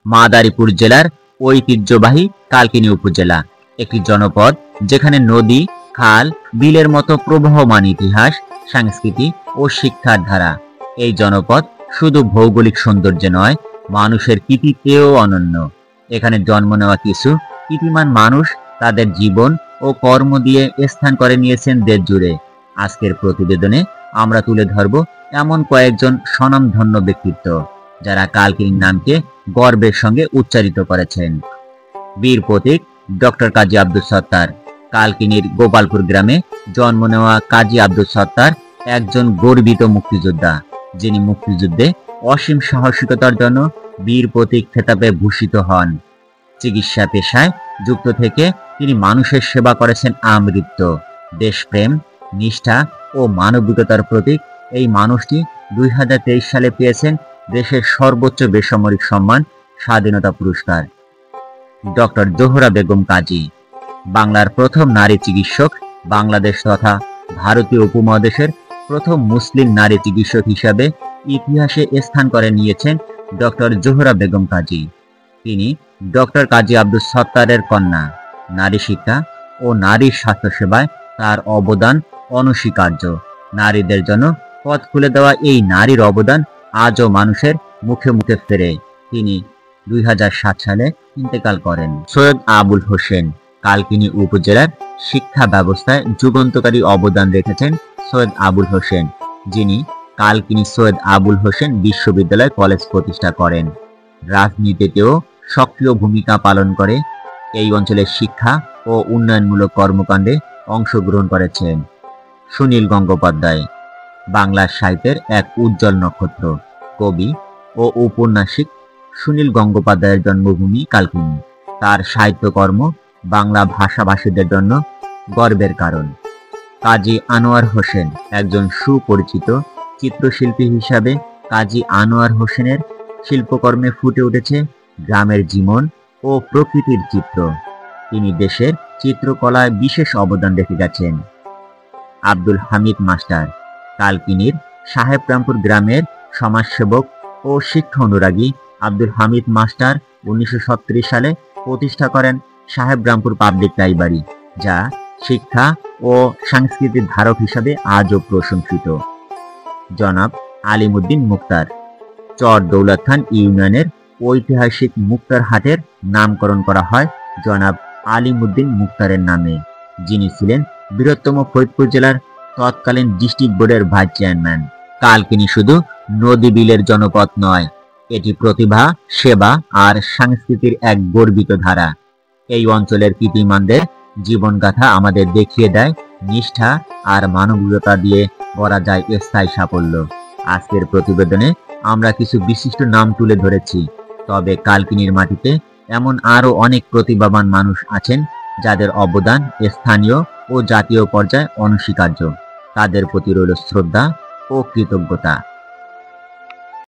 মাদারীপুর জেলার ঐতিহ্যবাহী কালকিনি উপজেলা একটি জনপদ যেখানে নদী, খাল, বিলের মতো প্রবাহমান ইতিহাস, সংস্কৃতি ও শিক্ষার ধারা। এই জনপদ শুধু ভৌগোলিক সৌন্দর্যে নয়, মানুষের কৃতিত্বেও অনন্য। এখানে জন্ম নেওয়া কিছু কৃতিমান মানুষ তাদের জীবন ও কর্ম দিয়ে স্থান করে নিয়েছেন দেশ জুড়ে। আজকের প্রতিবেদনে আমরা তুলে ধরব এমন কয়েকজন স্বনামধন্য ব্যক্তিত্ব যারা কালকিনির নামকে গর্বের সঙ্গে উচ্চারিত করেছেন। বীর প্রতীক ডক্টর কাজী আব্দুল সত্তার। কালকিনির গোপালপুর গ্রামে জন্ম নেওয়া কাজী আব্দুল সত্তার একজন গর্বিত মুক্তিযোদ্ধা, যিনি মুক্তিযুদ্ধে অসীম সাহসিকতার জন্য বীর প্রতীক খেতাবে ভূষিত হন। চিকিৎসা পেশায় যুক্ত থেকে তিনি মানুষের সেবা করেছেন আমৃত্য। দেশপ্রেম, নিষ্ঠা ও মানবিকতার প্রতীক এই মানুষটি 2023 সালে পেয়েছেন দেশের সর্বোচ্চ বেসামরিক সম্মান স্বাধীনতা পুরস্কার। ডক্টর জোহরা বেগম কাজী বাংলার প্রথম নারী চিকিৎসক, বাংলাদেশ তথা ভারতীয় উপমহাদেশের প্রথম মুসলিম নারী চিকিৎসক হিসাবে ইতিহাসে স্থান করে নিয়েছেন ডক্টর জোহরা বেগম কাজী। তিনি ডক্টর কাজী আব্দুল সত্তারের কন্যা। নারী শিক্ষা ও নারীর স্বাস্থ্যসেবায় তার অবদান অনস্বীকার্য। নারীদের জন্য পথ খুলে দেওয়া এই নারীর অবদান আজও মানুষের মুখে মুখে ফেরে। তিনি 2007 সালে ইন্তেকাল করেন। সৈয়দ আবুল হোসেন কালকিনি উপজেলার শিক্ষা ব্যবস্থায় যুগান্তকারী অবদান রেখেছেন সৈয়দ আবুল হোসেন, যিনি কালকিনি সৈয়দ আবুল হোসেন বিশ্ববিদ্যালয় কলেজ প্রতিষ্ঠা করেন। রাজনীতিতেও সক্রিয় ভূমিকা পালন করে এই অঞ্চলের শিক্ষা ও উন্নয়নমূলক কর্মকাণ্ডে অংশগ্রহণ করেছেন। সুনীল গঙ্গোপাধ্যায় বাংলা সাহিত্যের এক উজ্জ্বল নক্ষত্র, কবি ও ঔপন্যাসিক সুনীল গঙ্গোপাধ্যায়ের জন্মভূমি কালকিনি। তার সাহিত্যকর্ম বাংলা ভাষাভাষীদের জন্য গর্বের কারণ। কাজী আনোয়ার হোসেন একজন সুপরিচিত চিত্রশিল্পী হিসাবে কাজী আনোয়ার হোসেনের শিল্পকর্মে ফুটে উঠেছে গ্রামের জীবন ও প্রকৃতির চিত্র। তিনি দেশের চিত্রকলায় বিশেষ অবদান রেখে গেছেন। আব্দুল হামিদ মাস্টার কালকিনির সাহেবরামপুর গ্রামের সমাজসেবক ও শিক্ষা অনুরাগী আব্দুল হামিদ মাস্টার 1937 সালে প্রতিষ্ঠা করেন সাহেবরামপুর পাবলিক লাইব্রেরি, যা শিক্ষা ও সাংস্কৃতিক ধারক হিসাবে আজও প্রশংসিত। জনাব আলিমউদ্দিন মুক্তার চর দৌলত খান ইউনিয়নের ঐতিহাসিক মুক্তার হাটের নামকরণ করা হয় জনাব আলিমউদ্দিন মুক্তারের নামে, যিনি ছিলেন বৃহত্তম ফরিদপুর জেলার তৎকালীন ডিস্ট্রিক্ট বোর্ডের ভাইস চেয়ারম্যান। কালকিনি শুধু নদী বিলের জনপদ নয়, এটি প্রতিভা, সেবা আর সংস্কৃতির এক গর্বিত ধারা। এই অঞ্চলের কৃতিমানদের জীবনগাথা আমাদের দেখিয়ে দেয় নিষ্ঠা আর মানবিকতা দিয়ে গড়া যায় স্থায়ী সাফল্য। আজকের প্রতিবেদনে আমরা কিছু বিশিষ্ট নাম তুলে ধরেছি, তবে কালকিনির মাটিতে এমন আরও অনেক প্রতিভাবান মানুষ আছেন যাদের অবদান স্থানীয় ও জাতীয় পর্যায়ে অনস্বীকার্য। তাদের প্রতি রইল শ্রদ্ধা ও কৃতজ্ঞতা।